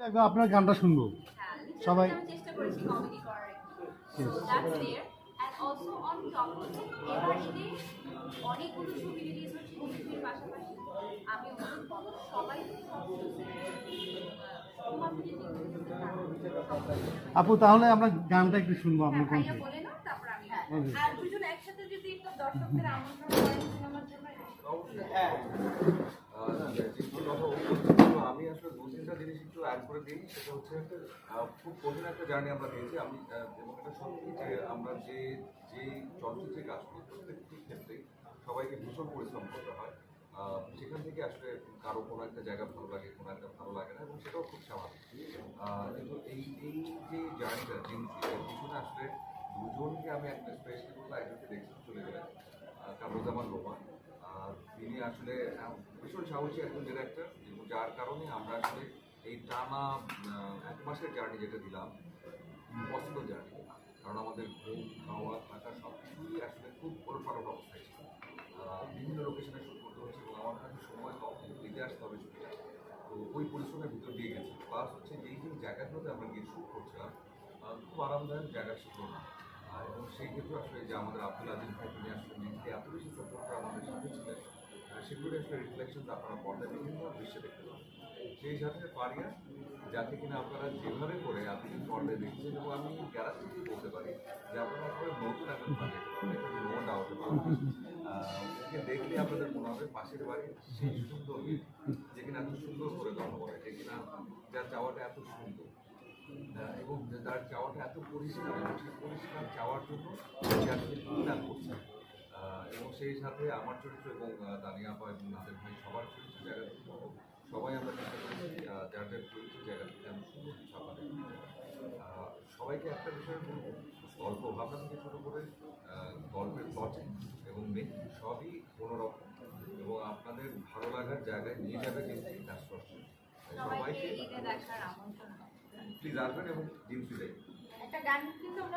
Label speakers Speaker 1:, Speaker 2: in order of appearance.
Speaker 1: একদম আপনার গানটা শুনবো সবাই।
Speaker 2: আমি চেষ্টা করেছি কমেডি করার একটু। So that's there. And also on top of it, এবারে অনেকগুলো ছবি রিলিজ হচ্ছে মুভির পাশাপাশি। আমি অনুরোধ করবো সবাই
Speaker 1: আপু তাহলে আমরা গানটা একটু শুনবো আপনার কোন
Speaker 2: ভাইয়া বলে নাও, তারপর আমি আর দুজন একসাথে যদি একটু দর্শকদের আমন্ত্রণ করেন সিনেমার জন্য।
Speaker 3: হ্যাঁ আমি আসলে দু তিনটা জিনিস একটু অ্যাড করে দিই। সেটা হচ্ছে খুব কঠিন একটা জার্নি আমরা দিয়েছি। আমি এবং এটা সত্যি যে আমরা যে চলচ্চিত্রে কাজ করি প্রত্যেকটি ক্ষেত্রেই সবাইকে ভীষণ পরিশ্রম করতে হয়। সেখান থেকে আসলে কারো কোনো একটা জায়গা ভালো লাগে, কোনো একটা ভালো লাগে না, এবং সেটাও খুব স্বাভাবিক। কিন্তু এই যে জার্নিটা জিনছি এর পিছনে আসলে দুজনকে আমি একটা স্পেশালি বলবো। একজনকে দেখতে চলে গেলেন কামরুজ্জামান রোমান। তিনি আসলে ভীষণ সাহসী একজন ডিরেক্টর, এবং যার কারণে আমরা আসলে এই টানা 1 মাসের জার্নি যেটা দিলাম, ইম্পসিবল জার্নি। কারণ আমাদের ঘুম, খাওয়া, থাকা সব কিছুই আসলে খুব ওলটপালট অবস্থায় ছিল। বিভিন্ন লোকেশনে শুট করতে হচ্ছে, এবং আমার কাছে সময় কম, কিন্তু দিতে আসতে হবে ছুটিটা। তো ওই পরিশ্রমের ভিতর দিয়ে গেছে। প্লাস হচ্ছে যেই জায়গাগুলোতে আমরা গিয়ে শুট করছিলাম খুব আরামদায়ক জায়গা ছিল না। এবং সেই ক্ষেত্রে আসলে যে আমাদের আব্দুল আজিজ ভাই, তিনি আসলে নিজেকে এত বেশি সাপোর্টটা আমাদের সাথে ছিলেন, সেগুলো আসলে রিফ্লেকশন আপনারা পর্দায় বিভিন্ন দৃশ্যে দেখতে পাবেন। সেই সাথে পারিয়া, যাতে কিনা আপনারা যেভাবে করে আপনি পর্দায় দেখছেন, এবং আমি গ্যারান্টি দিয়ে বলতে পারি যে আপনারা আসলে নতুন একজন পাঠিয়ে দেবেন, নো ডাউট। ওকে দেখলে আপনাদের মনে হবে পাশের বাড়ির সেই সুন্দর মেয়ে, যে কিনা এত সুন্দর করে কথা বলে, যে কিনা যার চাওয়াটা এত সুন্দর, এবং তার চাওয়াটা এত পরিষ্কার, এবং সেই পরিষ্কার চাওয়ার জন্য সে আসলে কি না করছে। এবং সেই সাথে আমার চরিত্র এবং দানিয়া আপা এবং নাদের ভাই সবার চরিত্র জায়গা থেকে সবাই আমরা চেষ্টা করেছি যার যার চরিত্র জায়গা থেকে আমি সুন্দর ছাপা দেয়। সবাইকে একটা বিষয় বলবো, গল্প ভাবনা থেকে শুরু করে গল্পের প্লটিং এবং মেকিং সবই কোনোরকম, এবং আপনাদের ভালো লাগার জায়গায় নিয়ে যাবে কিন্তু কাজ করছে। সবাইকে প্লিজ আসবেন এবং দিন ফিরে
Speaker 2: একটা গান কিন্তু আমরা